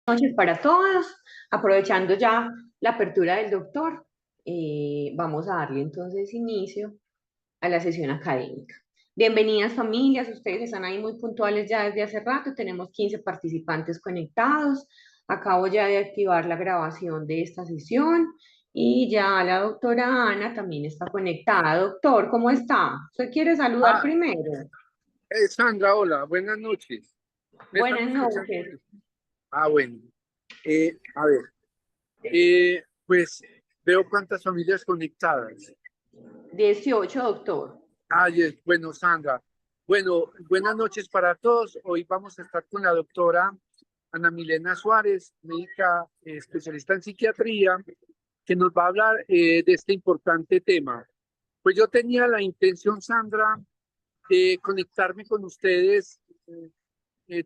Noches para todos. Aprovechando ya la apertura del doctor, vamos a darle entonces inicio a la sesión académica. Bienvenidas familias, ustedes están ahí muy puntuales ya desde hace rato, tenemos 15 participantes conectados. Acabo ya de activar la grabación de esta sesión y ya la doctora Ana también está conectada. Doctor, ¿cómo está? ¿Usted quiere saludar Ah, primero? Sandra, hola, buenas noches. ¿Me están Buenas escuchando? noches. Bueno. A ver, pues veo cuántas familias conectadas. 18, doctor. Bueno, Sandra. Bueno, buenas noches para todos. Hoy vamos a estar con la doctora Ana Milena Suárez, médica especialista en psiquiatría, que nos va a hablar de este importante tema. Pues yo tenía la intención, Sandra, de conectarme con ustedes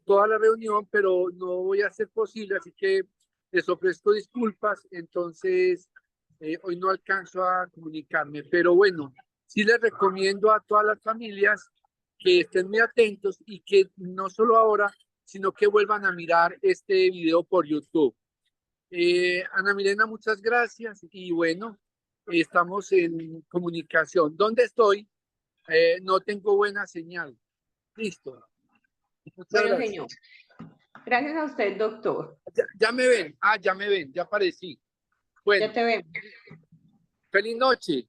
toda la reunión, pero no voy a ser posible, así que les ofrezco disculpas. Entonces, hoy no alcanzo a comunicarme, pero bueno, sí les recomiendo a todas las familias que estén muy atentos y que no solo ahora, sino que vuelvan a mirar este video por YouTube. Ana Milena, muchas gracias y bueno, estamos en comunicación. ¿Dónde estoy? No tengo buena señal. Listo. Muchas Bueno, gracias. señor. Gracias a usted, doctor. Ya me ven. Ya me ven. Ya aparecí. Ya Bueno, te vemos. feliz noche.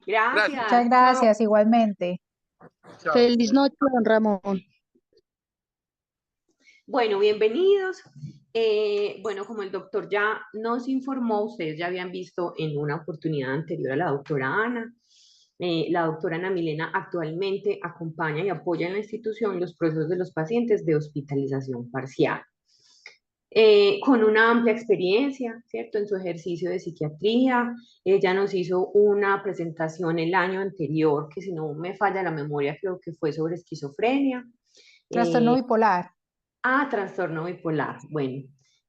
Gracias. Gracias. Muchas Chao. gracias, igualmente. Chao. Feliz noche, don Ramón. Bueno, bienvenidos. Bueno, como el doctor ya nos informó, ustedes ya habían visto en una oportunidad anterior a la doctora Ana. La doctora Ana Milena actualmente acompaña y apoya en la institución los procesos de los pacientes de hospitalización parcial. Con una amplia experiencia, ¿cierto? En su ejercicio de psiquiatría. Ella nos hizo una presentación el año anterior, que si no me falla la memoria, creo que fue sobre esquizofrenia. Trastorno Eh, bipolar. Trastorno bipolar. Bueno,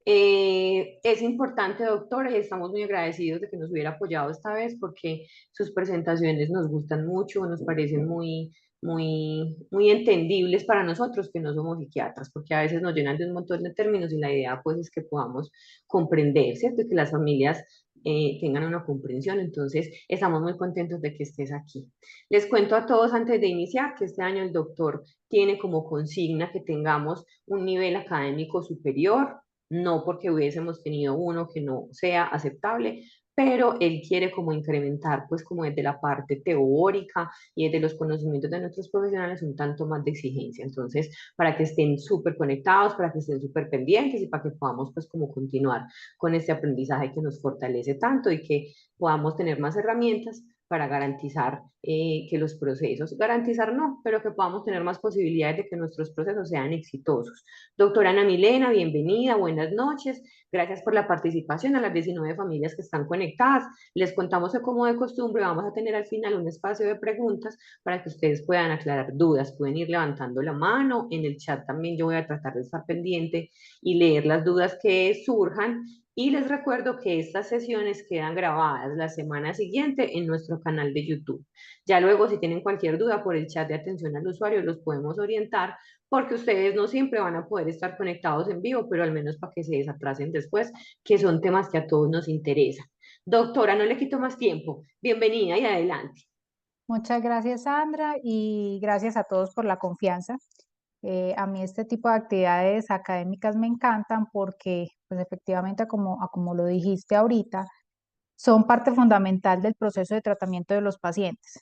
es importante, doctora, y estamos muy agradecidos de que nos hubiera apoyado esta vez porque sus presentaciones nos gustan mucho, nos parecen muy entendibles para nosotros que no somos psiquiatras, porque a veces nos llenan de un montón de términos y la idea pues es que podamos comprender, ¿cierto? Y que las familias tengan una comprensión. Entonces, estamos muy contentos de que estés aquí. Les cuento a todos antes de iniciar que este año el doctor tiene como consigna que tengamos un nivel académico superior, no porque hubiésemos tenido uno que no sea aceptable, pero él quiere como incrementar, pues como desde la parte teórica y desde los conocimientos de nuestros profesionales un tanto más de exigencia. Entonces, para que estén súper conectados, para que estén súper pendientes y para que podamos pues como continuar con este aprendizaje que nos fortalece tanto y que podamos tener más herramientas para garantizar que los procesos, garantizar no, pero que podamos tener más posibilidades de que nuestros procesos sean exitosos. Doctora Ana Milena, bienvenida, buenas noches. Gracias por la participación a las 19 familias que están conectadas. Les contamos que como de costumbre vamos a tener al final un espacio de preguntas para que ustedes puedan aclarar dudas. Pueden ir levantando la mano. En el chat también yo voy a tratar de estar pendiente y leer las dudas que surjan. Y les recuerdo que estas sesiones quedan grabadas la semana siguiente en nuestro canal de YouTube. Ya luego, si tienen cualquier duda por el chat de atención al usuario, los podemos orientar porque ustedes no siempre van a poder estar conectados en vivo, pero al menos para que se desatrasen después, que son temas que a todos nos interesan. Doctora, no le quito más tiempo. Bienvenida y adelante. Muchas gracias, Sandra, y gracias a todos por la confianza. A mí este tipo de actividades académicas me encantan porque, pues efectivamente, como lo dijiste ahorita, son parte fundamental del proceso de tratamiento de los pacientes,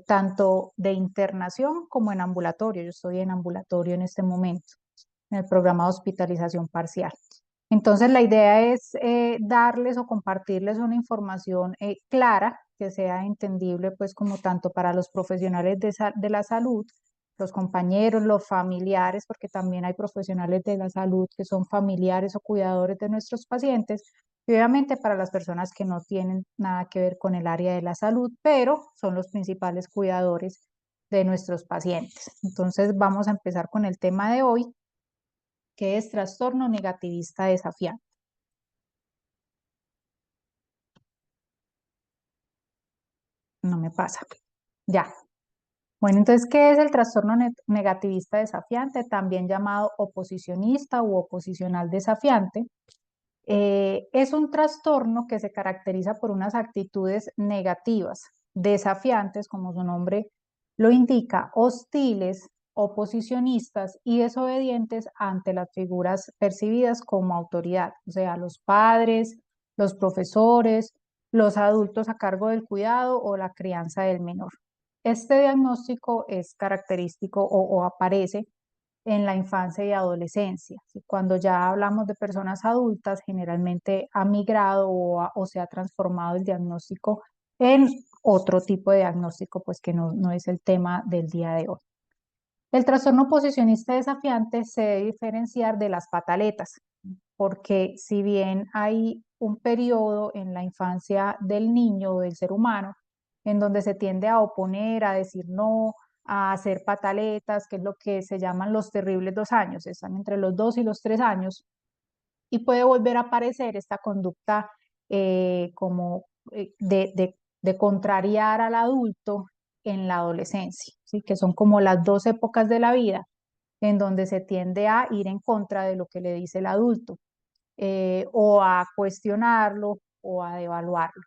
tanto de internación como en ambulatorio. Yo estoy en ambulatorio en este momento, en el programa de hospitalización parcial. Entonces, la idea es darles o compartirles una información clara, que sea entendible, pues, como tanto para los profesionales de la salud, los compañeros, los familiares, porque también hay profesionales de la salud que son familiares o cuidadores de nuestros pacientes, y obviamente para las personas que no tienen nada que ver con el área de la salud, pero son los principales cuidadores de nuestros pacientes. Entonces, vamos a empezar con el tema de hoy, que es trastorno negativista desafiante. No me pasa. Ya. Bueno, entonces, ¿qué es el trastorno negativista desafiante? También llamado oposicionista u oposicional desafiante. Es un trastorno que se caracteriza por unas actitudes negativas, desafiantes, como su nombre lo indica, hostiles, oposicionistas y desobedientes ante las figuras percibidas como autoridad, o sea, los padres, los profesores, los adultos a cargo del cuidado o la crianza del menor. Este diagnóstico es característico o aparece en la infancia y adolescencia. Cuando ya hablamos de personas adultas, generalmente ha migrado o se ha transformado el diagnóstico en otro tipo de diagnóstico, pues que no es el tema del día de hoy. El trastorno posicionista desafiante se debe diferenciar de las pataletas, porque si bien hay un periodo en la infancia del niño o del ser humano en donde se tiende a oponer, a decir no, a hacer pataletas, que es lo que se llaman los terribles 2 años, están entre los 2 y los 3 años, y puede volver a aparecer esta conducta como de contrariar al adulto en la adolescencia, ¿sí? Que son como las dos épocas de la vida en donde se tiende a ir en contra de lo que le dice el adulto, o a cuestionarlo o a devaluarlo.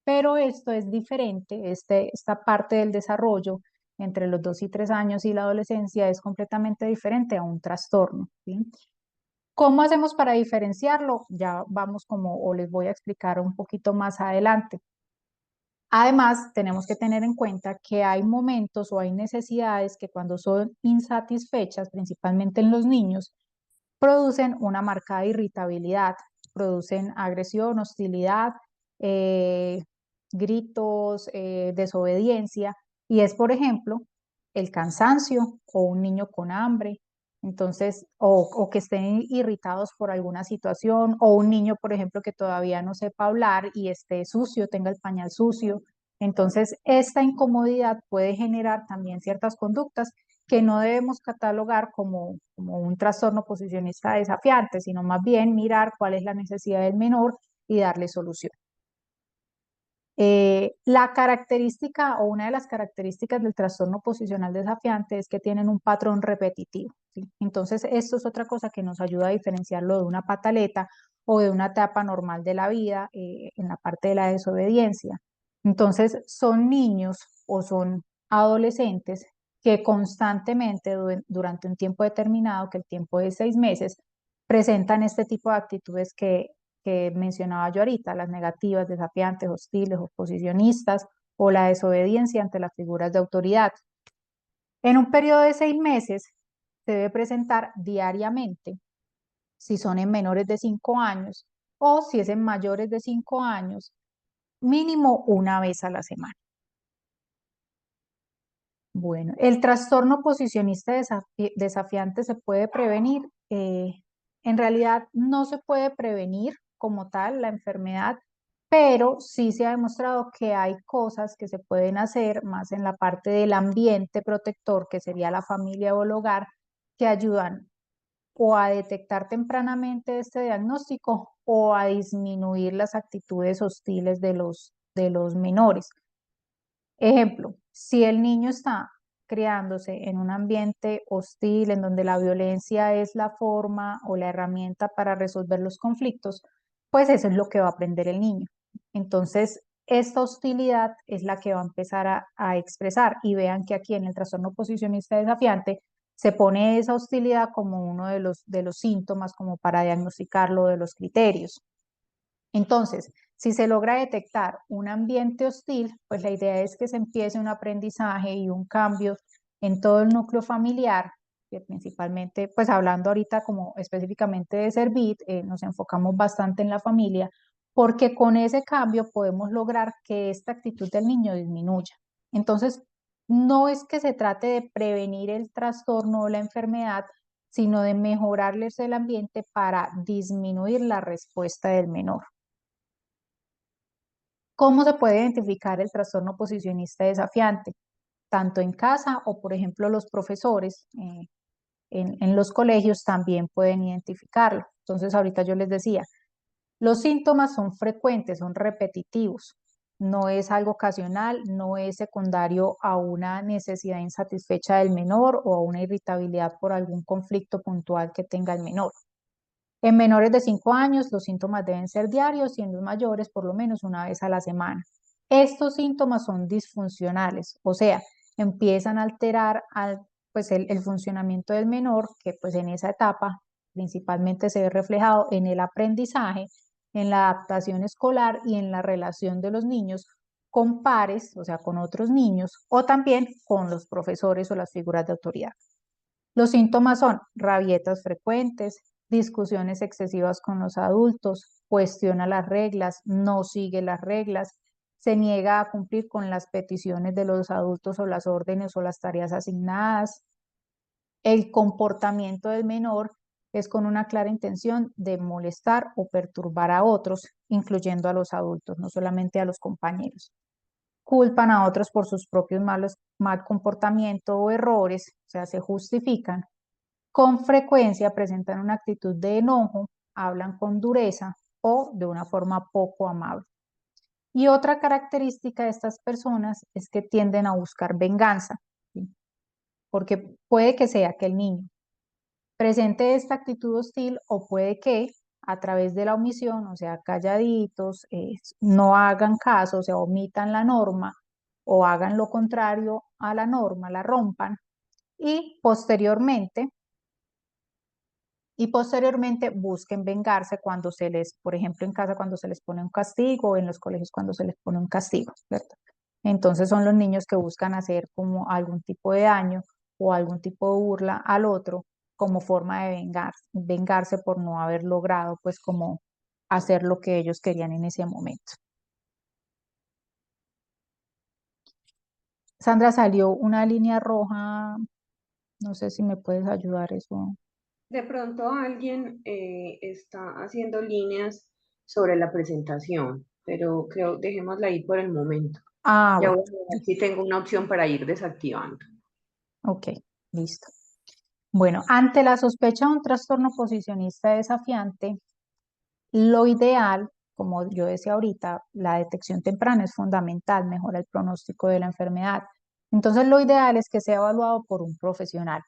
Pero esto es diferente, esta parte del desarrollo entre los 2 y 3 años y la adolescencia es completamente diferente a un trastorno, ¿sí? ¿Cómo hacemos para diferenciarlo? Ya vamos como, o les voy a explicar un poquito más adelante. Además, tenemos que tener en cuenta que hay momentos o hay necesidades que cuando son insatisfechas, principalmente en los niños, producen una marcada irritabilidad, producen agresión, hostilidad, eh, gritos, desobediencia, y es, por ejemplo, el cansancio o un niño con hambre, entonces, o que estén irritados por alguna situación, o un niño, por ejemplo, que todavía no sepa hablar y esté sucio, tenga el pañal sucio. Entonces, esta incomodidad puede generar también ciertas conductas que no debemos catalogar como un trastorno posicionista desafiante, sino más bien mirar cuál es la necesidad del menor y darle solución. La característica o una de las características del trastorno posicional desafiante es que tienen un patrón repetitivo, ¿sí? Entonces, esto es otra cosa que nos ayuda a diferenciarlo de una pataleta o de una etapa normal de la vida en la parte de la desobediencia. Entonces, son niños o son adolescentes que constantemente durante un tiempo determinado, que el tiempo de 6 meses, presentan este tipo de actitudes que mencionaba yo ahorita, las negativas, desafiantes, hostiles, oposicionistas o la desobediencia ante las figuras de autoridad. En un periodo de 6 meses se debe presentar diariamente, si son en menores de 5 años o si es en mayores de 5 años, mínimo una vez a la semana. Bueno, el trastorno posicionista desafiante se puede prevenir. En realidad no se puede prevenir como tal la enfermedad, pero sí se ha demostrado que hay cosas que se pueden hacer más en la parte del ambiente protector, que sería la familia o el hogar, que ayudan o a detectar tempranamente este diagnóstico o a disminuir las actitudes hostiles de los menores. Ejemplo, si el niño está criándose en un ambiente hostil, en donde la violencia es la forma o la herramienta para resolver los conflictos, pues eso es lo que va a aprender el niño. Entonces, esta hostilidad es la que va a empezar a expresar. Y vean que aquí en el trastorno posicionista desafiante se pone esa hostilidad como uno de los síntomas, como para diagnosticarlo, de los criterios. Entonces, si se logra detectar un ambiente hostil, pues la idea es que se empiece un aprendizaje y un cambio en todo el núcleo familiar, que principalmente, pues hablando ahorita como específicamente de Servit, nos enfocamos bastante en la familia, porque con ese cambio podemos lograr que esta actitud del niño disminuya. Entonces, no es que se trate de prevenir el trastorno o la enfermedad, sino de mejorarles el ambiente para disminuir la respuesta del menor. ¿Cómo se puede identificar el trastorno posicionista desafiante? Tanto en casa o, por ejemplo, los profesores en los colegios también pueden identificarlo. Entonces, ahorita yo les decía, los síntomas son frecuentes, son repetitivos. no es algo ocasional, no es secundario a una necesidad insatisfecha del menor o a una irritabilidad por algún conflicto puntual que tenga el menor. En menores de 5 años, los síntomas deben ser diarios y en los mayores por lo menos una vez a la semana. Estos síntomas son disfuncionales, o sea, empiezan a alterar pues el funcionamiento del menor, que pues en esa etapa principalmente se ve reflejado en el aprendizaje, en la adaptación escolar y en la relación de los niños con pares, o sea, con otros niños, o también con los profesores o las figuras de autoridad. Los síntomas son rabietas frecuentes, discusiones excesivas con los adultos, cuestiona las reglas, no sigue las reglas, se niega a cumplir con las peticiones de los adultos o las órdenes o las tareas asignadas. El comportamiento del menor es con una clara intención de molestar o perturbar a otros, incluyendo a los adultos, no solamente a los compañeros. Culpan a otros por sus propios mal comportamiento o errores, o sea, se justifican. Con frecuencia presentan una actitud de enojo, hablan con dureza o de una forma poco amable. Y otra característica de estas personas es que tienden a buscar venganza, ¿sí? Porque puede que sea que el niño presente esta actitud hostil o puede que a través de la omisión, o sea, calladitos, no hagan caso, o sea, omitan la norma o hagan lo contrario a la norma, la rompan y posteriormente busquen vengarse cuando se les, por ejemplo, en casa cuando se les pone un castigo o en los colegios cuando se les pone un castigo, ¿cierto? Entonces son los niños que buscan hacer como algún tipo de daño o algún tipo de burla al otro como forma de vengarse por no haber logrado pues como hacer lo que ellos querían en ese momento. Sandra, salió una línea roja, no sé si me puedes ayudar eso. De pronto alguien está haciendo líneas sobre la presentación, pero creo, dejémosla ahí por el momento. Ah, Ya bueno, voy a ver si tengo una opción para ir desactivando. ok, listo. Bueno, ante la sospecha de un trastorno posicionista desafiante, lo ideal, como yo decía ahorita, la detección temprana es fundamental, mejora el pronóstico de la enfermedad. Entonces, lo ideal es que sea evaluado por un profesional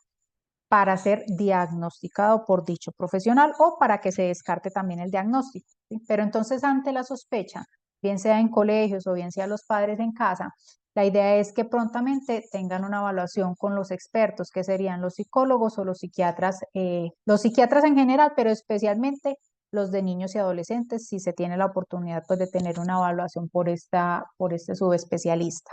para ser diagnosticado por dicho profesional o para que se descarte también el diagnóstico, ¿sí? Pero entonces, ante la sospecha, bien sea en colegios o bien sea los padres en casa, la idea es que prontamente tengan una evaluación con los expertos, que serían los psicólogos o los psiquiatras en general, pero especialmente los de niños y adolescentes, si se tiene la oportunidad pues, de tener una evaluación por este subespecialista.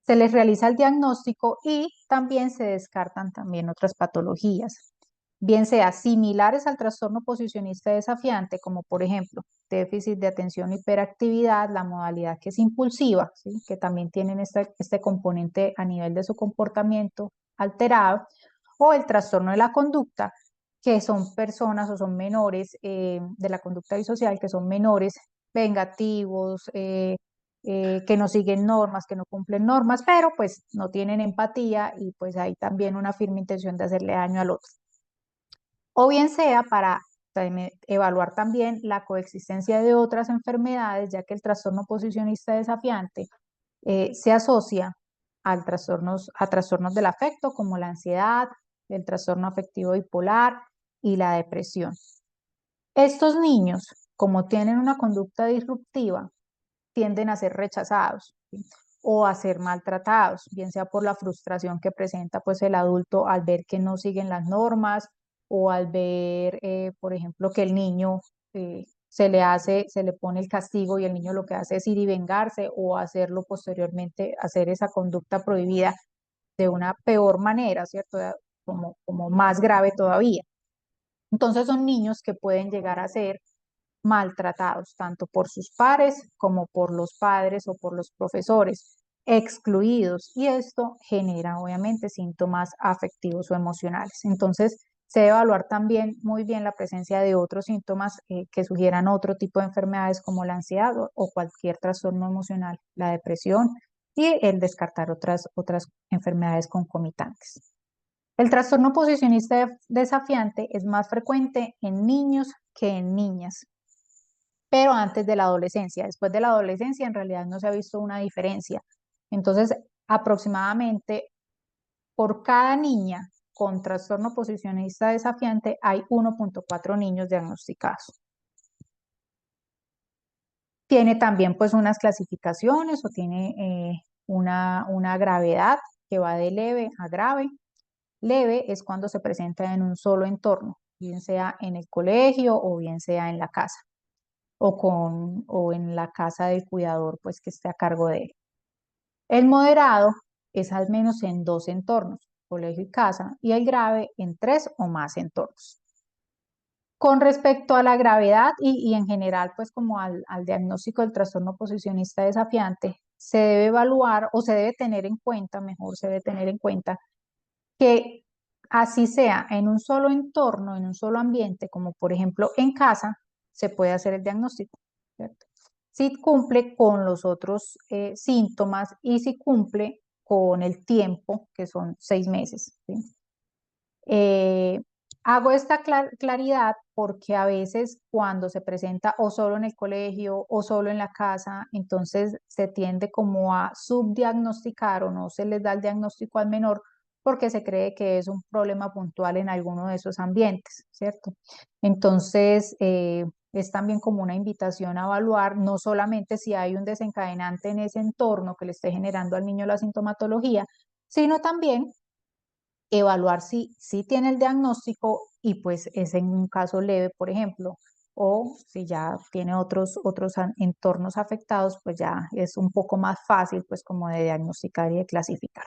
Se les realiza el diagnóstico y también se descartan también otras patologías, bien sea similares al trastorno posicionista desafiante, como por ejemplo déficit de atención e hiperactividad, la modalidad que es impulsiva, ¿sí? Que también tienen este componente a nivel de su comportamiento alterado, o el trastorno de la conducta, que son personas o son menores de la conducta disocial, que son menores vengativos, que no siguen normas, que no cumplen normas, pero pues no tienen empatía y pues hay también una firme intención de hacerle daño al otro. O bien sea para evaluar también la coexistencia de otras enfermedades, ya que el trastorno posicionista desafiante se asocia a trastornos del afecto como la ansiedad, el trastorno afectivo bipolar y la depresión. Estos niños, como tienen una conducta disruptiva, tienden a ser rechazados, ¿sí? O a ser maltratados, bien sea por la frustración que presenta pues el adulto al ver que no siguen las normas o al ver, por ejemplo, que el niño se le pone el castigo y el niño lo que hace es ir y vengarse o hacerlo posteriormente, hacer esa conducta prohibida de una peor manera, ¿cierto? Como más grave todavía. Entonces son niños que pueden llegar a ser maltratados, tanto por sus pares como por los padres o por los profesores, excluidos, y esto genera obviamente síntomas afectivos o emocionales. Entonces, se debe evaluar también muy bien la presencia de otros síntomas que sugieran otro tipo de enfermedades como la ansiedad o cualquier trastorno emocional, la depresión y el descartar otras enfermedades concomitantes. El trastorno posicionista desafiante es más frecuente en niños que en niñas. pero antes de la adolescencia. Después de la adolescencia en realidad no se ha visto una diferencia. Entonces, aproximadamente por cada niña con trastorno oposicionista desafiante hay 1.4 niños diagnosticados. Tiene también pues unas clasificaciones o tiene una gravedad que va de leve a grave. Leve es cuando se presenta en un solo entorno, bien sea en el colegio o bien sea en la casa o en la casa del cuidador pues que esté a cargo de él. El moderado es al menos en 2 entornos, colegio y casa, y el grave en 3 o más entornos. Con respecto a la gravedad y en general, pues como al diagnóstico del trastorno oposicionista desafiante, se debe evaluar o se debe tener en cuenta, mejor se debe tener en cuenta, que así sea en un solo entorno, en un solo ambiente, como por ejemplo en casa, se puede hacer el diagnóstico, ¿cierto? Si cumple con los otros síntomas y si cumple con el tiempo, que son 6 meses, ¿sí? Hago esta claridad porque a veces cuando se presenta o solo en el colegio o solo en la casa, entonces se tiende como a subdiagnosticar o no se les da el diagnóstico al menor porque se cree que es un problema puntual en alguno de esos ambientes, ¿cierto? Entonces, es también como una invitación a evaluar no solamente si hay un desencadenante en ese entorno que le esté generando al niño la sintomatología, sino también evaluar si tiene el diagnóstico y pues es en un caso leve, por ejemplo, o si ya tiene otros entornos afectados, pues ya es un poco más fácil pues como de diagnosticar y de clasificar.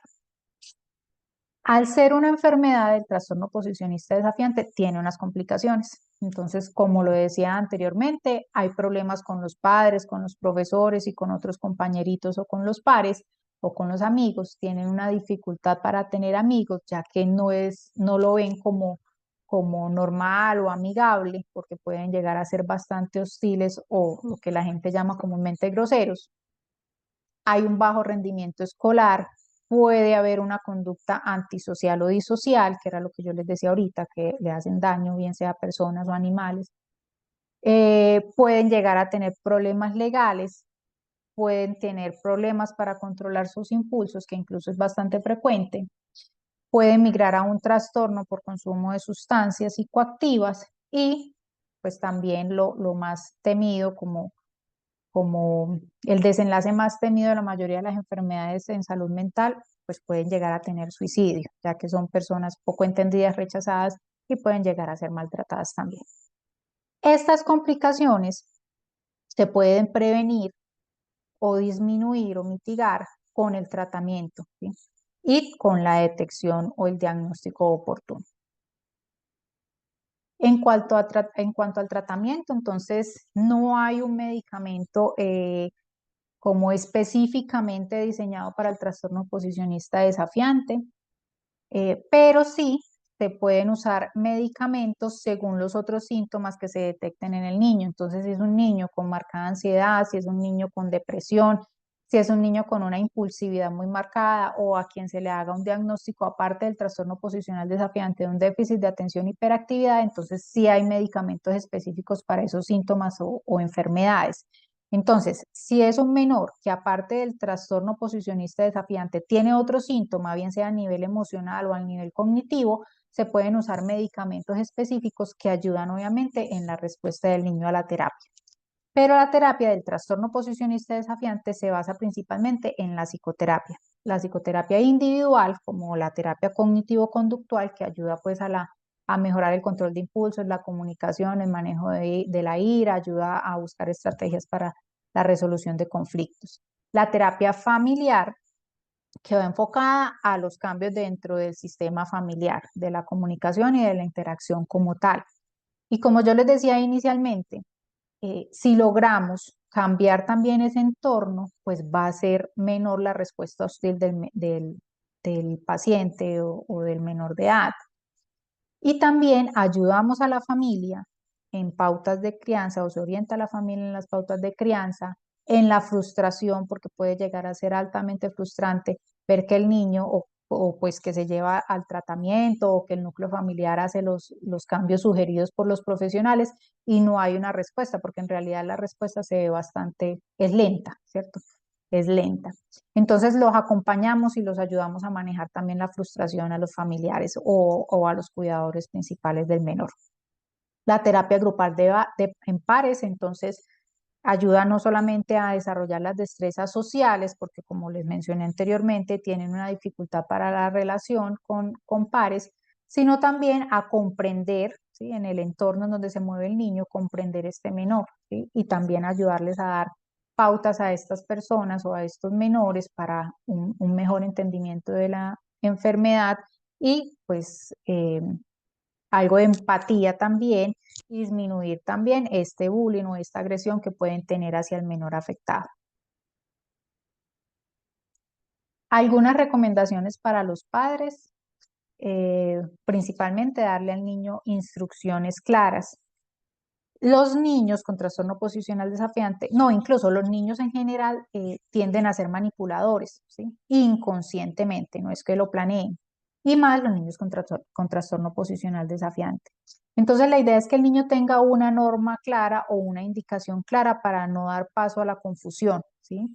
Al ser una enfermedad del trastorno oposicionista desafiante, tiene unas complicaciones. Entonces, como lo decía anteriormente, hay problemas con los padres, con los profesores y con otros compañeritos o con los pares o con los amigos. Tienen una dificultad para tener amigos, ya que no lo ven como normal o amigable, porque pueden llegar a ser bastante hostiles o lo que la gente llama comúnmente groseros. Hay un bajo rendimiento escolar, puede haber una conducta antisocial o disocial, que era lo que yo les decía ahorita, que le hacen daño, bien sea a personas o animales. Pueden llegar a tener problemas legales, pueden tener problemas para controlar sus impulsos, que incluso es bastante frecuente. Pueden migrar a un trastorno por consumo de sustancias psicoactivas y pues también lo más temido como el desenlace más temido de la mayoría de las enfermedades en salud mental, pues pueden llegar a tener suicidio, ya que son personas poco entendidas, rechazadas y pueden llegar a ser maltratadas también. Estas complicaciones se pueden prevenir o disminuir o mitigar con el tratamiento, ¿sí? Y con la detección o el diagnóstico oportuno. En cuanto al tratamiento, entonces no hay un medicamento como específicamente diseñado para el trastorno oposicionista desafiante, pero sí se pueden usar medicamentos según los otros síntomas que se detecten en el niño. Entonces, si es un niño con marcada ansiedad, si es un niño con depresión, si es un niño con una impulsividad muy marcada o a quien se le haga un diagnóstico aparte del trastorno oposicional desafiante de un déficit de atención y hiperactividad, entonces sí hay medicamentos específicos para esos síntomas o enfermedades. Entonces, si es un menor que aparte del trastorno oposicionista desafiante tiene otro síntoma, bien sea a nivel emocional o a nivel cognitivo, se pueden usar medicamentos específicos que ayudan obviamente en la respuesta del niño a la terapia. Pero la terapia del trastorno oposicionista desafiante se basa principalmente en la psicoterapia. La psicoterapia individual, como la terapia cognitivo-conductual, que ayuda pues a mejorar el control de impulsos, la comunicación, el manejo de la ira, ayuda a buscar estrategias para la resolución de conflictos. La terapia familiar, que va enfocada a los cambios dentro del sistema familiar, de la comunicación y de la interacción como tal. Y como yo les decía inicialmente, si logramos cambiar también ese entorno, pues va a ser menor la respuesta hostil del paciente o del menor de edad. Y también ayudamos a la familia en pautas de crianza o se orienta a la familia en las pautas de crianza, en la frustración, porque puede llegar a ser altamente frustrante ver que el niño o o pues que se lleva al tratamiento o que el núcleo familiar hace los cambios sugeridos por los profesionales y no hay una respuesta, porque en realidad la respuesta se ve bastante, es lenta, ¿cierto? Es lenta. Entonces los acompañamos y los ayudamos a manejar también la frustración a los familiares o a los cuidadores principales del menor. La terapia grupal en pares, entonces, ayuda no solamente a desarrollar las destrezas sociales, porque como les mencioné anteriormente, tienen una dificultad para la relación con pares, sino también a comprender, ¿sí? En el entorno en donde se mueve el niño, comprender este menor, ¿sí? Y también ayudarles a dar pautas a estas personas o a estos menores para un mejor entendimiento de la enfermedad y pues algo de empatía también y disminuir también este bullying o esta agresión que pueden tener hacia el menor afectado. Algunas recomendaciones para los padres, principalmente darle al niño instrucciones claras. Los niños con trastorno posicional desafiante, no, incluso los niños en general tienden a ser manipuladores, ¿sí? Inconscientemente, no es que lo planeen. Y más los niños con trastorno posicional desafiante. Entonces la idea es que el niño tenga una norma clara o una indicación clara para no dar paso a la confusión, ¿sí?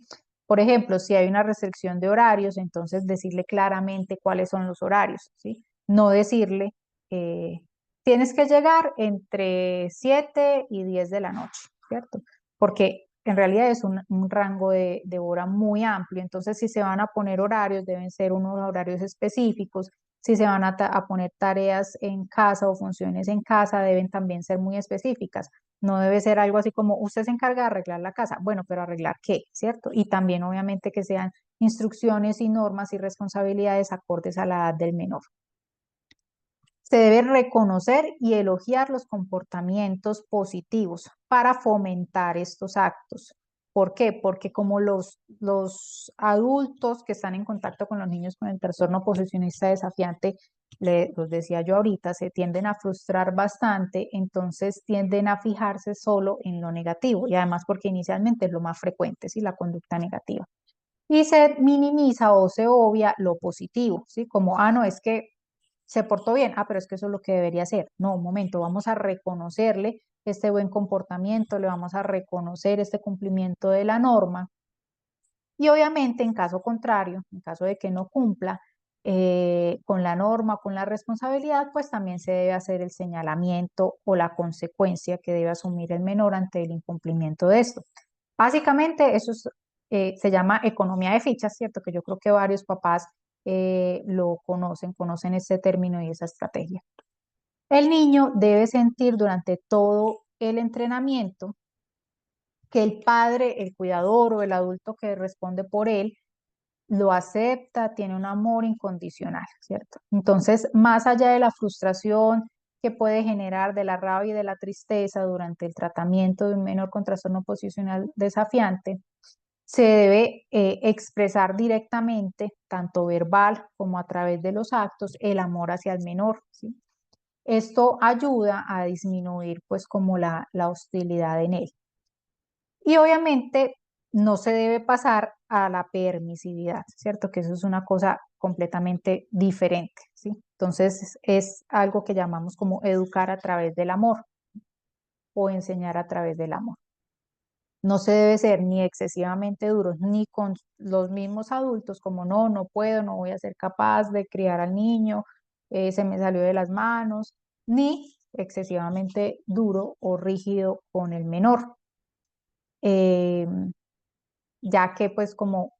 Por ejemplo, si hay una restricción de horarios, entonces decirle claramente cuáles son los horarios, ¿sí? No decirle, eh, tienes que llegar entre 7 y 10 de la noche, ¿cierto? Porque en realidad es un rango de hora muy amplio, entonces si se van a poner horarios, deben ser unos horarios específicos, si se van a poner tareas en casa o funciones en casa, deben también ser muy específicas. No debe ser algo así como, usted se encarga de arreglar la casa, bueno, pero arreglar qué, ¿cierto? Y también obviamente que sean instrucciones y normas y responsabilidades acordes a la edad del menor. Se debe reconocer y elogiar los comportamientos positivos para fomentar estos actos. ¿Por qué? Porque como los adultos que están en contacto con los niños con el trastorno posicionista desafiante, los decía yo ahorita, se tienden a frustrar bastante, entonces tienden a fijarse solo en lo negativo y además porque inicialmente es lo más frecuente, ¿sí? La conducta negativa. Y se minimiza o se obvia lo positivo, ¿sí? Como, ah, no, es que se portó bien, ah, pero es que eso es lo que debería hacer. No, un momento, vamos a reconocerle este buen comportamiento, le vamos a reconocer este cumplimiento de la norma y obviamente en caso contrario, en caso de que no cumpla con la norma, con la responsabilidad, pues también se debe hacer el señalamiento o la consecuencia que debe asumir el menor ante el incumplimiento de esto. Básicamente eso se llama economía de fichas, ¿cierto? Que yo creo que varios papás lo conocen este término y esa estrategia. El niño debe sentir durante todo el entrenamiento que el padre, el cuidador o el adulto que responde por él lo acepta, tiene un amor incondicional, ¿cierto? Entonces, más allá de la frustración que puede generar, de la rabia y de la tristeza durante el tratamiento de un menor con trastorno posicional desafiante, se debe expresar directamente, tanto verbal como a través de los actos, el amor hacia el menor, ¿sí? Esto ayuda a disminuir pues como la hostilidad en él. Y obviamente no se debe pasar a la permisividad, ¿cierto? Que eso es una cosa completamente diferente, ¿sí? Entonces es algo que llamamos como educar a través del amor o enseñar a través del amor. No se debe ser ni excesivamente duros ni con los mismos adultos, como no, no puedo, no voy a ser capaz de criar al niño, se me salió de las manos, ni excesivamente duro o rígido con el menor. Eh, ya que pues como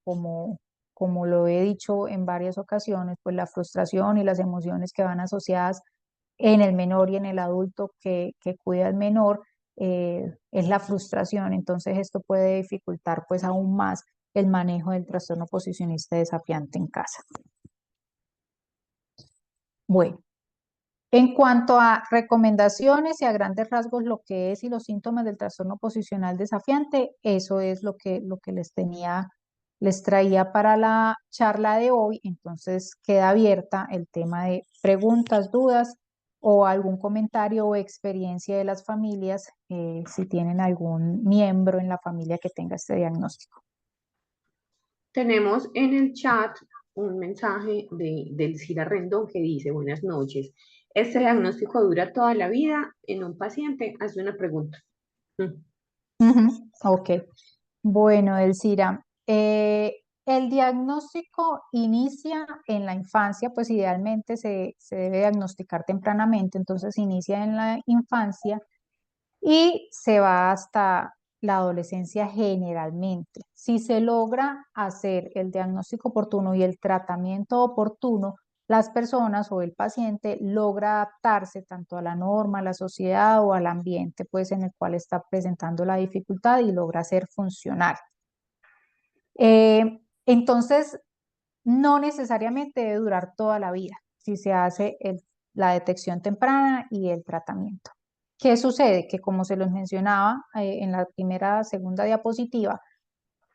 lo he dicho en varias ocasiones, pues la frustración y las emociones que van asociadas en el menor y en el adulto que cuida al menor es la frustración. Entonces esto puede dificultar pues aún más el manejo del trastorno posicionista desafiante en casa. Bueno, en cuanto a recomendaciones y a grandes rasgos lo que es y los síntomas del trastorno posicional desafiante, eso es lo que les traía para la charla de hoy. Entonces queda abierta el tema de preguntas, dudas o algún comentario o experiencia de las familias, si tienen algún miembro en la familia que tenga este diagnóstico. Tenemos en el chat un mensaje del Cira Rendón que dice, buenas noches. ¿Este diagnóstico dura toda la vida? En un paciente hace una pregunta. Mm. Ujú, ok. Bueno, Elcira, el diagnóstico inicia en la infancia, pues idealmente se debe diagnosticar tempranamente, entonces inicia en la infancia y se va hasta la adolescencia generalmente. Si se logra hacer el diagnóstico oportuno y el tratamiento oportuno, las personas o el paciente logra adaptarse tanto a la norma, a la sociedad o al ambiente pues en el cual está presentando la dificultad y logra ser funcional. Entonces, no necesariamente debe durar toda la vida si se hace la detección temprana y el tratamiento. ¿Qué sucede? Que como se los mencionaba en la primera, segunda diapositiva,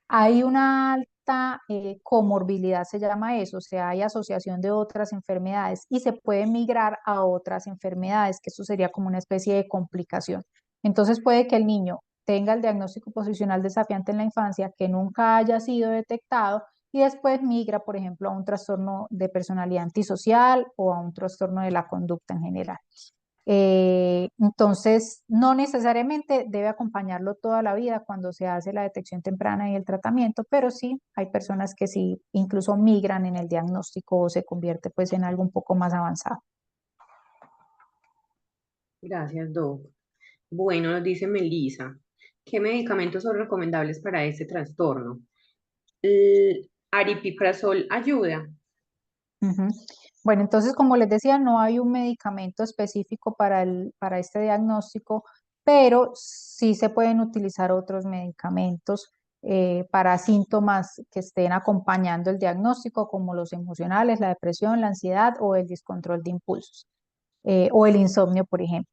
hay una alta comorbilidad, se llama eso, o sea, hay asociación de otras enfermedades y se puede migrar a otras enfermedades, que eso sería como una especie de complicación. Entonces puede que el niño tenga el diagnóstico posicional desafiante en la infancia que nunca haya sido detectado y después migra, por ejemplo, a un trastorno de personalidad antisocial o a un trastorno de la conducta en general. Entonces, no necesariamente debe acompañarlo toda la vida cuando se hace la detección temprana y el tratamiento, pero sí hay personas que sí incluso migran en el diagnóstico o se convierte pues en algo un poco más avanzado. Gracias, Doc. Bueno, nos dice Melissa, ¿qué medicamentos son recomendables para este trastorno? ¿El aripiprazol ayuda? Ujú. Bueno, entonces, como les decía, no hay un medicamento específico para este diagnóstico, pero sí se pueden utilizar otros medicamentos para síntomas que estén acompañando el diagnóstico, como los emocionales, la depresión, la ansiedad o el descontrol de impulsos, o el insomnio, por ejemplo.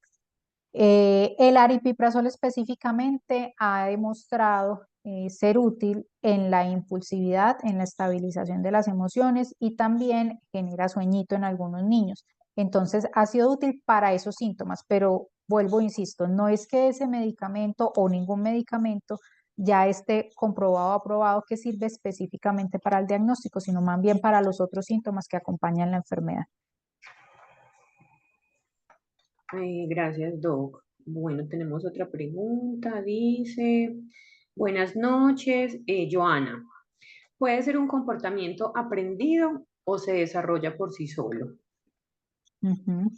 El aripiprazol específicamente ha demostrado ser útil en la impulsividad, en la estabilización de las emociones y también genera sueñito en algunos niños. Entonces ha sido útil para esos síntomas, pero vuelvo, insisto, no es que ese medicamento o ningún medicamento ya esté comprobado o aprobado que sirve específicamente para el diagnóstico, sino más bien para los otros síntomas que acompañan la enfermedad. Gracias, Doc. Bueno, tenemos otra pregunta. Dice, buenas noches, Joana. ¿Puede ser un comportamiento aprendido o se desarrolla por sí solo? Ujú.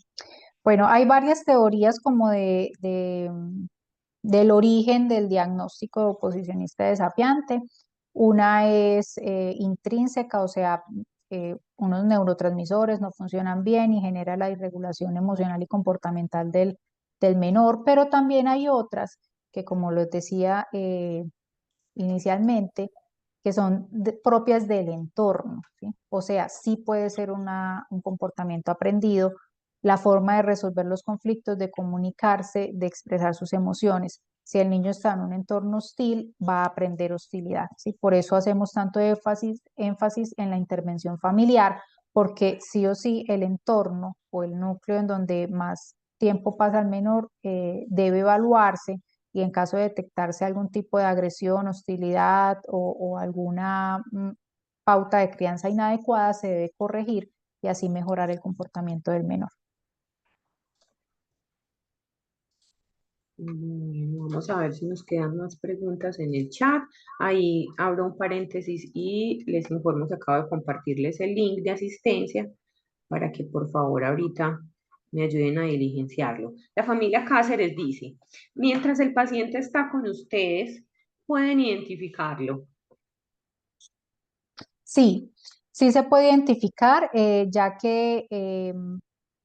Bueno, hay varias teorías como del origen del diagnóstico oposicionista desafiante. Una es intrínseca, o sea, unos neurotransmisores no funcionan bien y genera la irregulación emocional y comportamental del menor, pero también hay otras que, como les decía inicialmente, que son propias del entorno, ¿sí? O sea, sí puede ser un comportamiento aprendido, la forma de resolver los conflictos, de comunicarse, de expresar sus emociones. Si el niño está en un entorno hostil, va a aprender hostilidad, ¿sí? Por eso hacemos tanto énfasis en la intervención familiar, porque sí o sí el entorno o el núcleo en donde más tiempo pasa el menor debe evaluarse y en caso de detectarse algún tipo de agresión, hostilidad o alguna pauta de crianza inadecuada, se debe corregir y así mejorar el comportamiento del menor. Bueno, vamos a ver si nos quedan más preguntas en el chat. Ahí abro un paréntesis y les informo que acabo de compartirles el link de asistencia para que por favor ahorita me ayuden a diligenciarlo. La familia Cáceres dice, mientras el paciente está con ustedes, pueden identificarlo. Sí, sí se puede identificar, ya que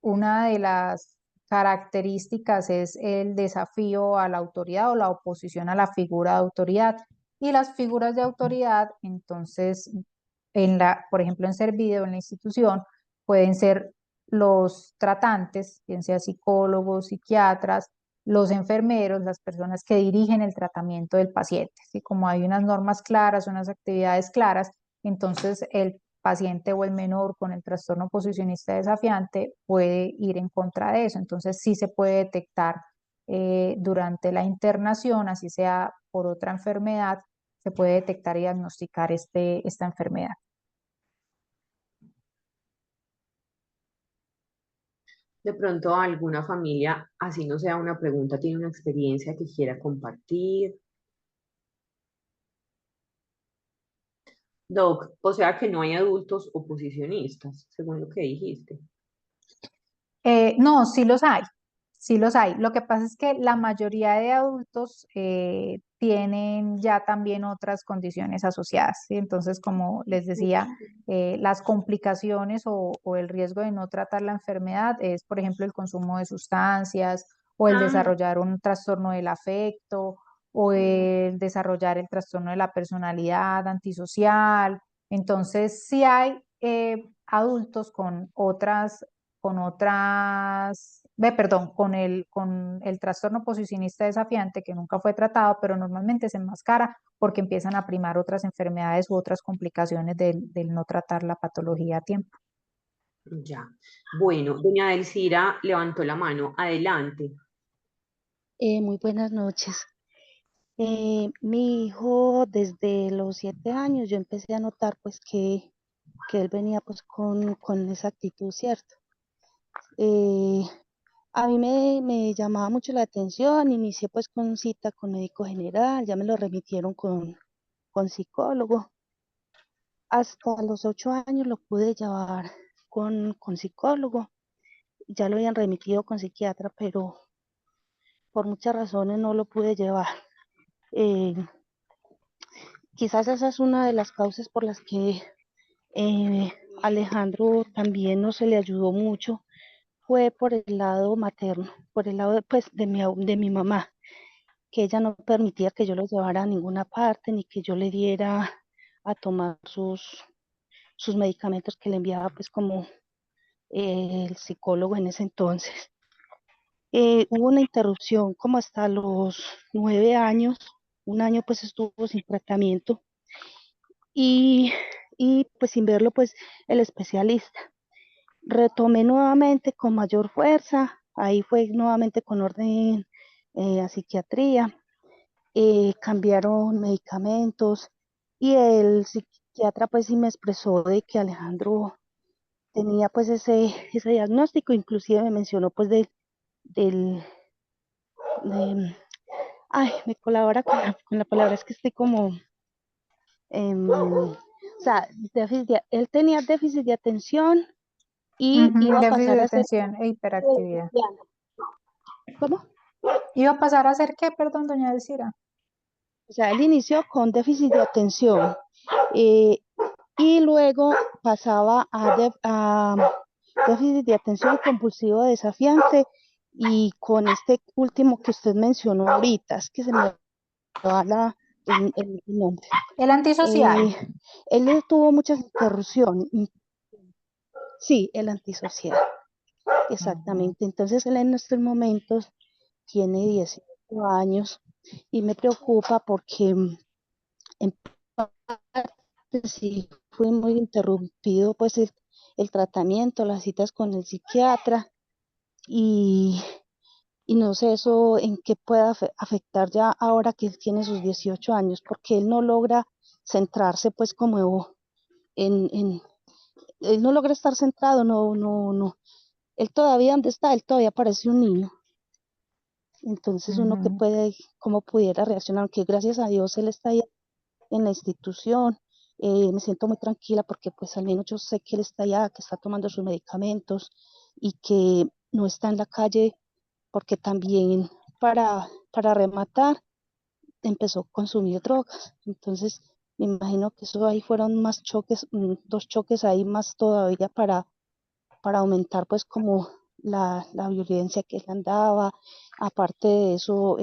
una de las características es el desafío a la autoridad o la oposición a la figura de autoridad. Y las figuras de autoridad, entonces, por ejemplo, en Servido, en la institución, pueden ser los tratantes, bien sea psicólogos, psiquiatras, los enfermeros, las personas que dirigen el tratamiento del paciente. ¿Sí? Como hay unas normas claras, unas actividades claras, entonces el paciente o el menor con el trastorno posicionista desafiante puede ir en contra de eso. Entonces sí se puede detectar durante la internación, así sea por otra enfermedad, se puede detectar y diagnosticar esta enfermedad. De pronto alguna familia, así no sea una pregunta, tiene una experiencia que quiera compartir. Doc, o sea que no hay adultos oposicionistas, según lo que dijiste. No, sí los hay, sí los hay. Lo que pasa es que la mayoría de adultos tienen ya también otras condiciones asociadas, ¿sí? Entonces, como les decía, las complicaciones o el riesgo de no tratar la enfermedad es, por ejemplo, el consumo de sustancias o el Ah, desarrollar un trastorno del afecto o el desarrollar el trastorno de la personalidad antisocial. Entonces, sí hay adultos perdón, con el trastorno posicionista desafiante que nunca fue tratado, pero normalmente se enmascara porque empiezan a primar otras enfermedades u otras complicaciones del no tratar la patología a tiempo. ya. Bueno, doña Delcira levantó la mano. Adelante. Muy buenas noches. Mi hijo desde los 7 años yo empecé a notar pues que él venía pues con esa actitud, ¿cierto? Eh, a mí me llamaba mucho la atención, inicié pues con cita con médico general, ya me lo remitieron con psicólogo. Hasta los 8 años lo pude llevar con psicólogo, ya lo habían remitido con psiquiatra, pero por muchas razones no lo pude llevar. Eh, Quizás esa es una de las causas por las que Alejandro también no se le ayudó mucho, fue por el lado materno, por el lado pues, de mi mamá, que ella no permitía que yo lo llevara a ninguna parte, ni que yo le diera a tomar sus medicamentos que le enviaba pues como el psicólogo en ese entonces. Hubo una interrupción como hasta los 9 años, un año pues estuvo sin tratamiento y, y pues sin verlo pues el especialista. Retomé nuevamente con mayor fuerza, ahí fue nuevamente con orden a psiquiatría, cambiaron medicamentos y el psiquiatra pues sí me expresó de que Alejandro tenía pues ese diagnóstico, inclusive me mencionó pues del, de- ay, me colabora con la palabra, es que estoy como, o sea, él tenía déficit de atención y Ujú, iba a déficit pasar de a ser atención e hiperactividad. ¿cómo? ¿Iba a pasar a ser qué, perdón, doña Elcira? O sea, él inició con déficit de atención eh, y luego pasaba a déficit de atención compulsivo desafiante y con este último que usted mencionó ahorita, es que se me va el nombre. El antisocial. Eh, Él tuvo muchas interrupciones, sí, el antisocial, Ujú, exactamente. Entonces él en estos momentos tiene 18 años y me preocupa porque en parte sí fue muy interrumpido pues el tratamiento, las citas con el psiquiatra y, y no sé eso en qué pueda afectar ya ahora que él tiene sus 18 años, porque él no logra centrarse pues como en él no logra estar centrado, no, él todavía donde está, él todavía parece un niño. Entonces uno que ujú. puede, cómo pudiera reaccionar, aunque gracias a Dios él está ahí en la institución. Me siento muy tranquila porque pues al menos yo sé que él está allá, que está tomando sus medicamentos y que no está en la calle porque también para rematar empezó a consumir drogas. Entonces me imagino que eso ahí fueron más choques, dos choques ahí más todavía para aumentar pues como la violencia que él andaba. Aparte de eso,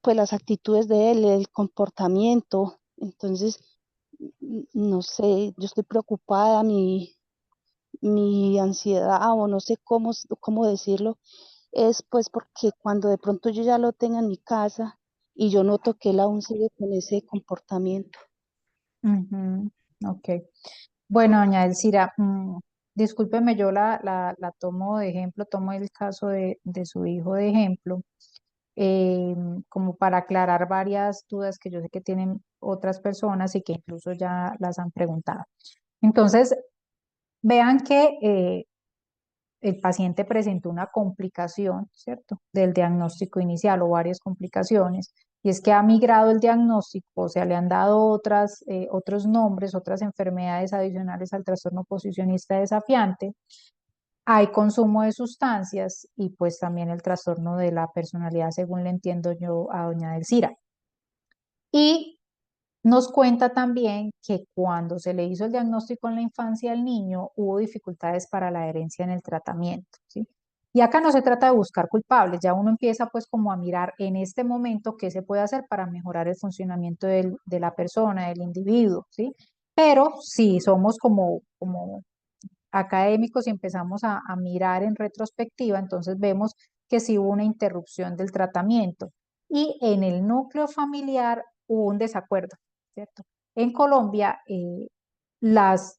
pues las actitudes de él, el comportamiento. Entonces, no sé, yo estoy preocupada, mi ansiedad o no sé cómo decirlo, es pues porque cuando de pronto yo ya lo tenga en mi casa y yo noto que él aún sigue con ese comportamiento. Ujú, ok. Bueno, doña Elcira, discúlpeme, yo la tomo de ejemplo, tomo el caso de su hijo de ejemplo, eh, como para aclarar varias dudas que yo sé que tienen otras personas y que incluso ya las han preguntado. Entonces, vean que el paciente presentó una complicación, ¿cierto? Del diagnóstico inicial o varias complicaciones, y es que ha migrado el diagnóstico, o sea, le han dado otros nombres, otras enfermedades adicionales al trastorno oposicionista desafiante, hay consumo de sustancias y pues también el trastorno de la personalidad, según le entiendo yo a doña Delcira. Y nos cuenta también que cuando se le hizo el diagnóstico en la infancia al niño, hubo dificultades para la adherencia en el tratamiento, ¿sí? Y acá no se trata de buscar culpables, ya uno empieza pues como a mirar en este momento qué se puede hacer para mejorar el funcionamiento de la persona, del individuo, ¿sí? Pero si somos como académicos y empezamos a mirar en retrospectiva, entonces vemos que sí hubo una interrupción del tratamiento y en el núcleo familiar hubo un desacuerdo, ¿cierto? En Colombia, las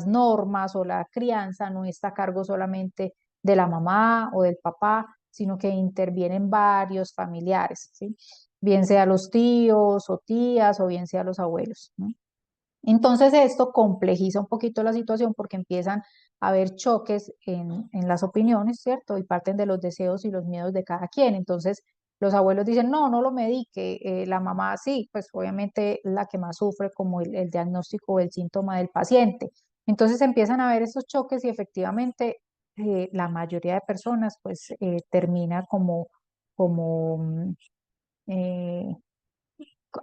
normas o la crianza no está a cargo solamente de la mamá o del papá, sino que intervienen varios familiares, ¿sí? Bien sea los tíos o tías o bien sea los abuelos, ¿no? Entonces esto complejiza un poquito la situación porque empiezan a haber choques en las opiniones, ¿cierto? Y parten de los deseos y los miedos de cada quien. Entonces los abuelos dicen, no, no lo medique, la mamá sí, pues obviamente es la que más sufre como el diagnóstico o el síntoma del paciente. Entonces empiezan a haber esos choques y efectivamente la mayoría de personas pues termina como eh,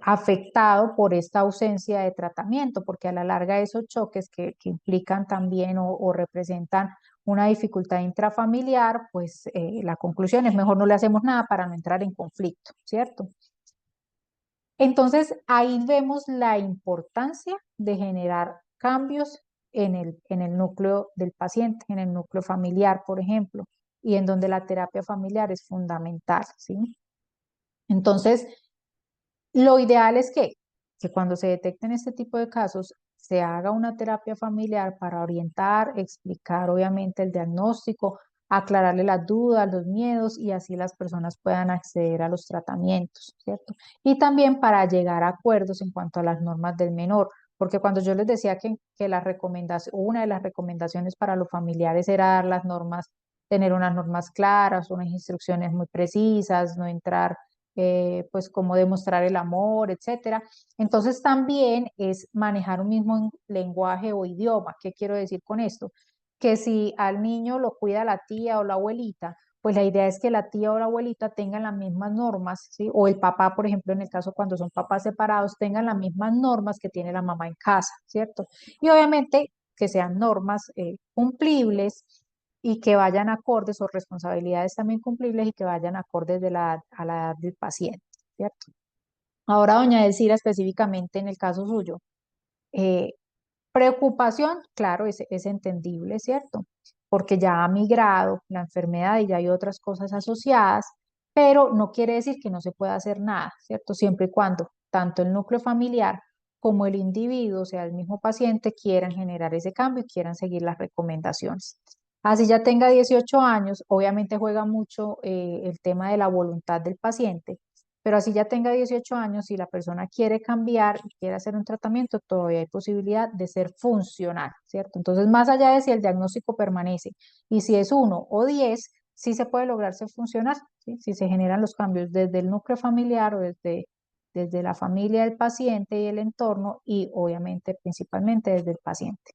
afectado por esta ausencia de tratamiento, porque a la larga esos choques que implican también o representan una dificultad intrafamiliar, pues la conclusión es mejor no le hacemos nada para no entrar en conflicto, ¿cierto? Entonces ahí vemos la importancia de generar cambios en el núcleo del paciente, en el núcleo familiar, por ejemplo, y en donde la terapia familiar es fundamental, ¿sí? Entonces, lo ideal es que cuando se detecten este tipo de casos, se haga una terapia familiar para orientar, explicar obviamente el diagnóstico, aclararle las dudas, los miedos y así las personas puedan acceder a los tratamientos, ¿cierto? Y también para llegar a acuerdos en cuanto a las normas del menor, porque cuando yo les decía que una de las recomendaciones para los familiares era dar las normas, tener unas normas claras, unas instrucciones muy precisas, no entrar pues cómo demostrar el amor, etcétera. Entonces también es manejar un mismo lenguaje o idioma. ¿Qué quiero decir con esto? Que si al niño lo cuida la tía o la abuelita, pues la idea es que la tía o la abuelita tengan las mismas normas, ¿sí? O el papá, por ejemplo, en el caso cuando son papás separados, tengan las mismas normas que tiene la mamá en casa, ¿cierto? Y obviamente que sean normas cumplibles y que vayan acordes o responsabilidades también cumplibles y que vayan acordes a la edad del paciente, ¿cierto? Ahora, doña Elcira, específicamente en el caso suyo, eh, preocupación, claro, es entendible, ¿cierto? Porque ya ha migrado la enfermedad y ya hay otras cosas asociadas, pero no quiere decir que no se pueda hacer nada, ¿cierto? Siempre y cuando tanto el núcleo familiar como el individuo, o sea, el mismo paciente, quieran generar ese cambio y quieran seguir las recomendaciones. Así ya tenga 18 años, obviamente juega mucho el tema de la voluntad del paciente, pero así ya tenga 18 años, si la persona quiere cambiar y quiere hacer un tratamiento, todavía hay posibilidad de ser funcional, ¿cierto? Entonces, más allá de si el diagnóstico permanece y si es 1 o 10, sí se puede lograr ser funcional, ¿sí? Si se generan los cambios desde el núcleo familiar o desde la familia del paciente y el entorno y obviamente principalmente desde el paciente.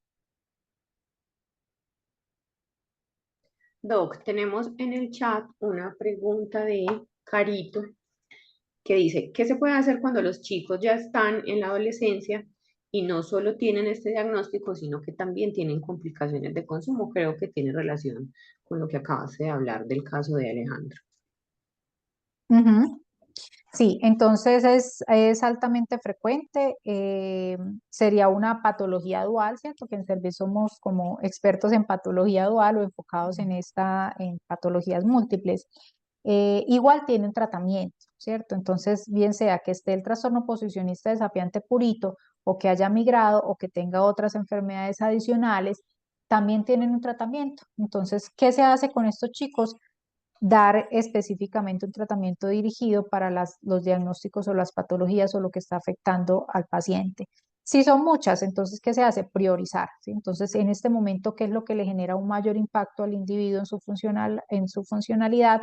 Doc, tenemos en el chat una pregunta de Carito que dice, ¿qué se puede hacer cuando los chicos ya están en la adolescencia y no solo tienen este diagnóstico, sino que también tienen complicaciones de consumo? Creo que tiene relación con lo que acabas de hablar del caso de Alejandro. Ujú. Sí, entonces es altamente frecuente, sería una patología dual, ¿cierto? Que en servicio somos como expertos en patología dual o enfocados en patologías múltiples. Igual tienen tratamiento, ¿cierto? Entonces, bien sea que esté el trastorno posicionista desafiante purito o que haya migrado o que tenga otras enfermedades adicionales, también tienen un tratamiento. Entonces, ¿qué se hace con estos chicos? Dar específicamente un tratamiento dirigido para los diagnósticos o las patologías o lo que está afectando al paciente. Si son muchas, entonces, ¿qué se hace? Priorizar, ¿sí? Entonces, en este momento, ¿qué es lo que le genera un mayor impacto al individuo en su funcionalidad?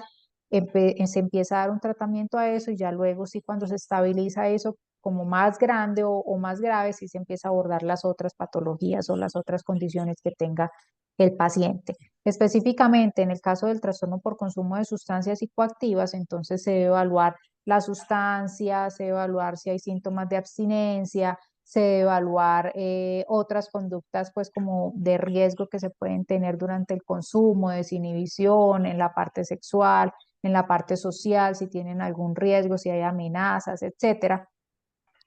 Se empieza a dar un tratamiento a eso y ya luego, sí, cuando se estabiliza eso como más grande o más grave, sí se empieza a abordar las otras patologías o las otras condiciones que tenga el paciente. Específicamente, en el caso del trastorno por consumo de sustancias psicoactivas, entonces se debe evaluar la sustancia, se debe evaluar si hay síntomas de abstinencia, se debe evaluar otras conductas pues como de riesgo que se pueden tener durante el consumo, desinhibición en la parte sexual, en la parte social, si tienen algún riesgo, si hay amenazas, etcétera.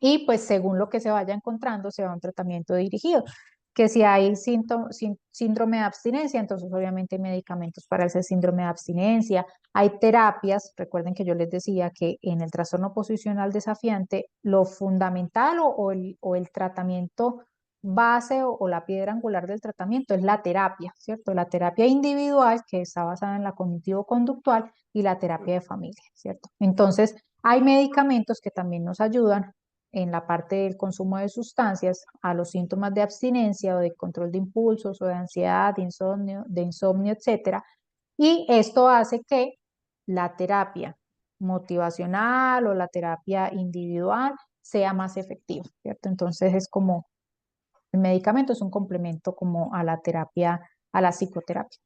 Y pues según lo que se vaya encontrando, se va a un tratamiento dirigido. Que si hay síndrome de abstinencia, entonces obviamente hay medicamentos para ese síndrome de abstinencia. Hay terapias, recuerden que yo les decía que en el trastorno oposicional desafiante, lo fundamental o el tratamiento base o la piedra angular del tratamiento es la terapia, ¿cierto? La terapia individual, que está basada en la cognitivo-conductual, y la terapia de familia, ¿cierto? Entonces, hay medicamentos que también nos ayudan en la parte del consumo de sustancias a los síntomas de abstinencia o de control de impulsos o de ansiedad, de insomnio, etcétera. Y esto hace que la terapia motivacional o la terapia individual sea más efectiva, ¿cierto? Entonces es como el medicamento es un complemento como a la terapia, a la psicoterapia.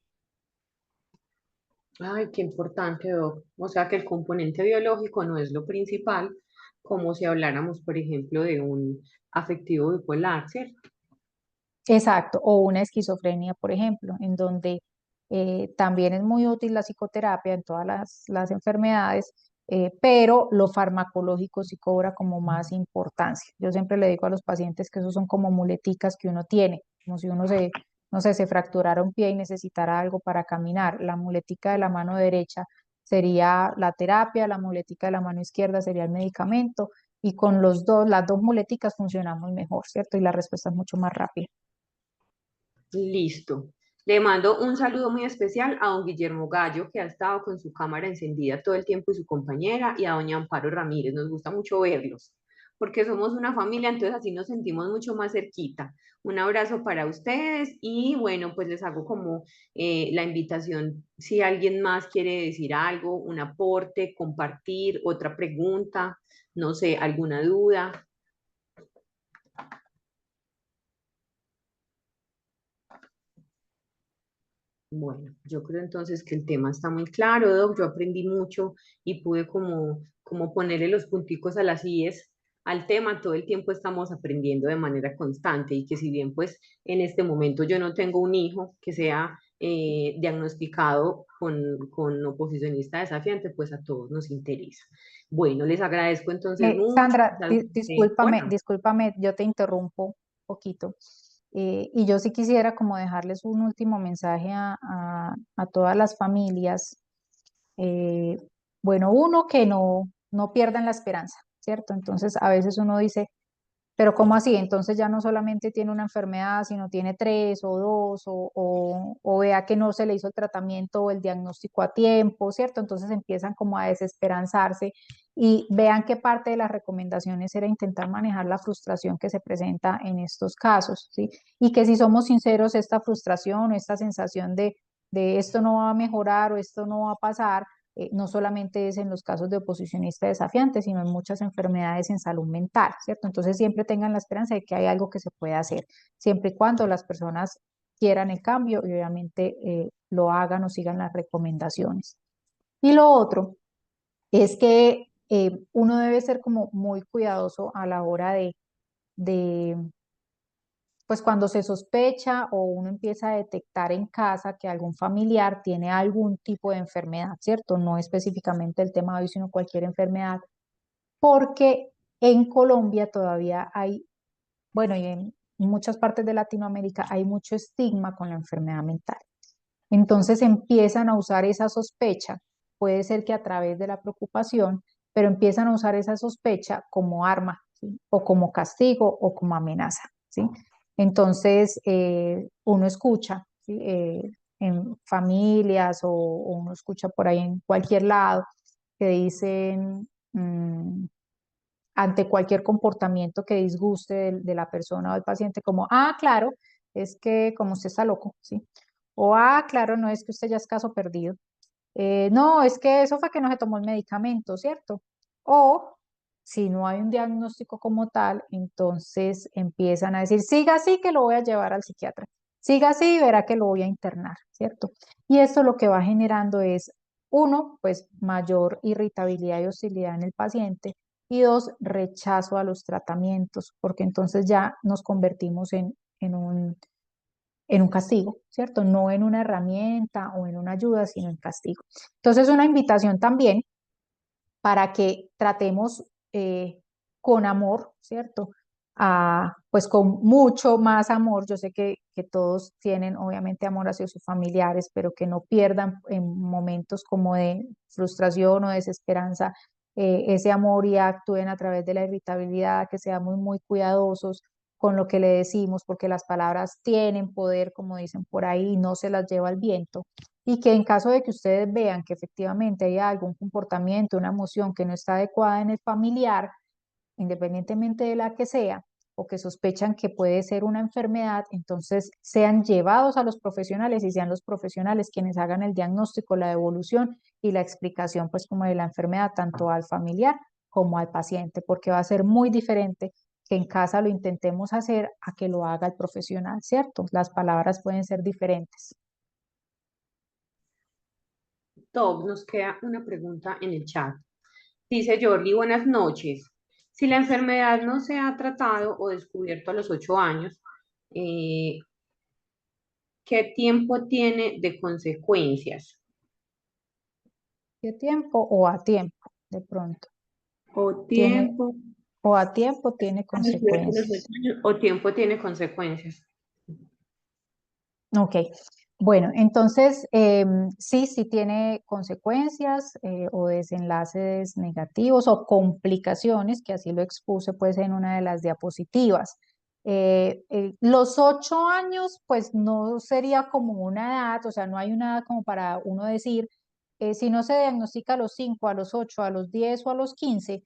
Ay, qué importante, Doc. O sea que el componente biológico no es lo principal, como si habláramos, por ejemplo, de un afectivo bipolar, ¿cierto? Exacto, o una esquizofrenia, por ejemplo, en donde también es muy útil la psicoterapia en todas las enfermedades, pero lo farmacológico sí cobra como más importancia. Yo siempre le digo a los pacientes que esos son como muleticas que uno tiene, como si uno se, no sé, se fracturara un pie y necesitara algo para caminar. La muletica de la mano derecha sería la terapia, la muletica de la mano izquierda sería el medicamento, y con las dos muleticas funcionamos mejor, ¿cierto? Y la respuesta es mucho más rápida. Listo. Le mando un saludo muy especial a don Guillermo Gallo, que ha estado con su cámara encendida todo el tiempo, y su compañera, y a doña Amparo Ramírez. Nos gusta mucho verlos, porque somos una familia, entonces así nos sentimos mucho más cerquita. Un abrazo para ustedes y bueno, pues les hago como la invitación, si alguien más quiere decir algo, un aporte, compartir, otra pregunta, no sé, alguna duda. Bueno, yo creo entonces que el tema está muy claro, Doc. Yo aprendí mucho y pude como ponerle los punticos a las IES al tema. Todo el tiempo estamos aprendiendo de manera constante, y que si bien pues en este momento yo no tengo un hijo que sea diagnosticado con oposicionista desafiante, pues a todos nos interesa. Bueno, les agradezco entonces mucho. Sandra, discúlpame, Bueno. discúlpame, yo te interrumpo un poquito. Y yo sí quisiera como dejarles un último mensaje a todas las familias. Eh, bueno, uno, que no pierdan la esperanza, ¿cierto? Entonces, a veces uno dice, pero ¿cómo así? Entonces ya no solamente tiene una enfermedad, sino tiene tres o dos, o vea que no se le hizo el tratamiento o el diagnóstico a tiempo, ¿cierto? Entonces empiezan como a desesperanzarse, y vean que parte de las recomendaciones era intentar manejar la frustración que se presenta en estos casos, ¿sí? Y que si somos sinceros, esta frustración o esta sensación de esto no va a mejorar o esto no va a pasar, no solamente es en los casos de oposicionista desafiante, sino en muchas enfermedades en salud mental, ¿cierto? Entonces siempre tengan la esperanza de que hay algo que se puede hacer, siempre y cuando las personas quieran el cambio y obviamente lo hagan o sigan las recomendaciones. Y lo otro es que uno debe ser como muy cuidadoso a la hora de pues cuando se sospecha o uno empieza a detectar en casa que algún familiar tiene algún tipo de enfermedad, ¿cierto? No específicamente el tema de hoy, sino cualquier enfermedad, porque en Colombia todavía hay, bueno, y en muchas partes de Latinoamérica hay mucho estigma con la enfermedad mental. Entonces empiezan a usar esa sospecha, puede ser que a través de la preocupación, pero empiezan a usar esa sospecha como arma, ¿sí? O como castigo o como amenaza, ¿sí? Entonces uno escucha, ¿sí? En familias o uno escucha por ahí en cualquier lado que dicen, ante cualquier comportamiento que disguste de la persona o del paciente, como, ah, claro, es que como usted está loco, ¿sí? O, ah, claro, no es que usted ya es caso perdido. No, es que eso fue que no se tomó el medicamento, ¿cierto? O si no hay un diagnóstico como tal, entonces empiezan a decir, siga así que lo voy a llevar al psiquiatra. Siga así y verá que lo voy a internar, ¿cierto? Y esto lo que va generando es, uno, pues mayor irritabilidad y hostilidad en el paciente, y dos, rechazo a los tratamientos, porque entonces ya nos convertimos en un castigo, ¿cierto? No en una herramienta o en una ayuda, sino en castigo. Entonces, una invitación también para que tratemos con amor, ¿cierto? Pues con mucho más amor. Yo sé que todos tienen obviamente amor hacia sus familiares, pero que no pierdan en momentos como de frustración o desesperanza ese amor y actúen a través de la irritabilidad, que seamos muy cuidadosos con lo que le decimos, porque las palabras tienen poder, como dicen por ahí, y no se las lleva el viento, y que en caso de que ustedes vean que efectivamente hay algún comportamiento, una emoción que no está adecuada en el familiar, independientemente de la que sea, o que sospechan que puede ser una enfermedad, entonces sean llevados a los profesionales y sean los profesionales quienes hagan el diagnóstico, la evolución y la explicación, pues como de la enfermedad, tanto al familiar como al paciente, porque va a ser muy diferente que en casa lo intentemos hacer a que lo haga el profesional, ¿cierto? Las palabras pueden ser diferentes. Top, nos queda una pregunta en el chat. Dice Jordi, buenas noches. Si la enfermedad no se ha tratado o descubierto a los 8 años, eh, ¿qué tiempo tiene de consecuencias? ¿Qué tiempo o a tiempo? De pronto. O Tiene, tiempo, o a tiempo tiene descubierto a los consecuencias. 8 años, o tiempo tiene consecuencias. Ok, bueno, entonces sí, sí tiene consecuencias o desenlaces negativos o complicaciones, que así lo expuse pues en una de las diapositivas. Los 8 años pues no sería como una edad, o sea, no hay una edad como para uno decir, si no se diagnostica a los 5, a los 8, a los 10 o a los 15,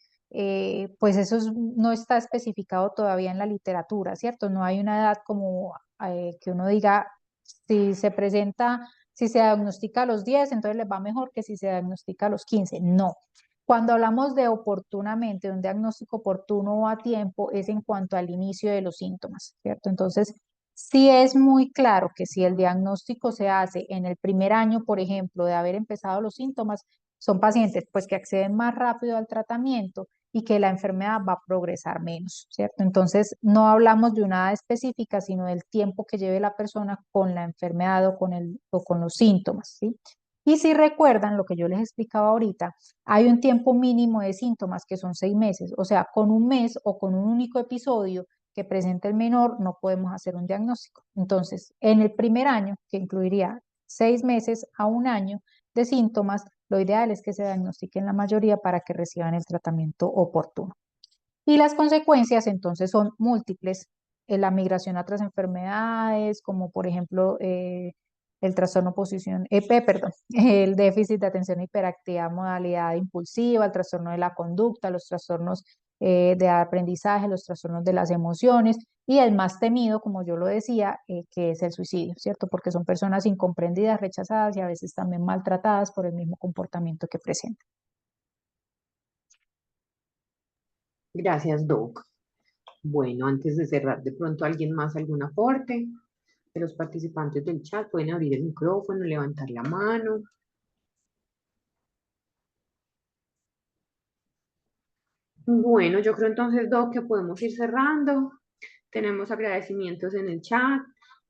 pues no está especificado todavía en la literatura, ¿cierto? No hay una edad como que uno diga si se presenta, si se diagnostica a los 10, entonces les va mejor que si se diagnostica a los 15. No. Cuando hablamos de oportunamente, de un diagnóstico oportuno o a tiempo, es en cuanto al inicio de los síntomas, ¿cierto? Entonces, sí es muy claro que si el diagnóstico se hace en el primer año, por ejemplo, de haber empezado los síntomas, son pacientes pues que acceden más rápido al tratamiento y que la enfermedad va a progresar menos, ¿cierto? Entonces, no hablamos de una edad específica, sino del tiempo que lleve la persona con la enfermedad o con los síntomas, ¿sí? Y si recuerdan lo que yo les explicaba ahorita, hay un tiempo mínimo de síntomas que son 6 meses, o sea, con un mes o con un único episodio que presente el menor no podemos hacer un diagnóstico. Entonces, en el primer año, que incluiría 6 meses a un año de síntomas, lo ideal es que se diagnostiquen la mayoría para que reciban el tratamiento oportuno. Y las consecuencias entonces son múltiples. La migración a otras enfermedades, como por ejemplo el trastorno posición, perdón, el déficit de atención hiperactividad, modalidad impulsiva, el trastorno de la conducta, los trastornos de aprendizaje, los trastornos de las emociones y el más temido, como yo lo decía, que es el suicidio, ¿cierto? Porque son personas incomprendidas, rechazadas y a veces también maltratadas por el mismo comportamiento que presentan. Gracias, Doc. Bueno, antes de cerrar, de pronto alguien más, algún aporte de los participantes del chat, pueden abrir el micrófono, levantar la mano. Bueno, yo creo entonces, Doc, que podemos ir cerrando. Tenemos agradecimientos en el chat.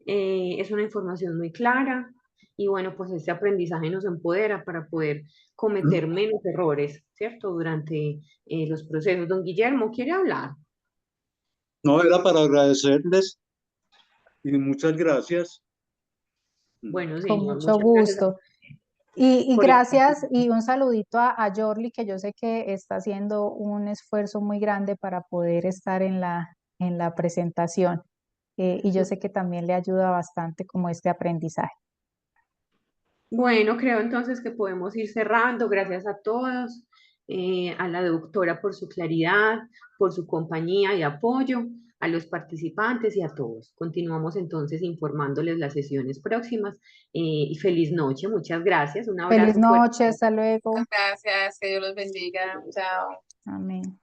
Es una información muy clara. Y bueno, pues este aprendizaje nos empodera para poder cometer menos errores, ¿cierto? Durante los procesos. Don Guillermo, ¿quiere hablar? No, era para agradecerles y muchas gracias. Bueno, Con señor, mucho muchas gracias gusto. Y por el gracias y un saludito a Jorli, que yo sé que está haciendo un esfuerzo muy grande para poder estar en la presentación. Y yo sé que también le ayuda bastante como este aprendizaje. Bueno, creo entonces que podemos ir cerrando. Gracias a todos. a la doctora por su claridad, por su compañía y apoyo, a los participantes y a todos. Continuamos entonces informándoles las sesiones próximas y feliz noche. Muchas gracias. Un Feliz abrazo fuerte. noche, hasta luego. Gracias, que Dios los bendiga. Chao. Amén.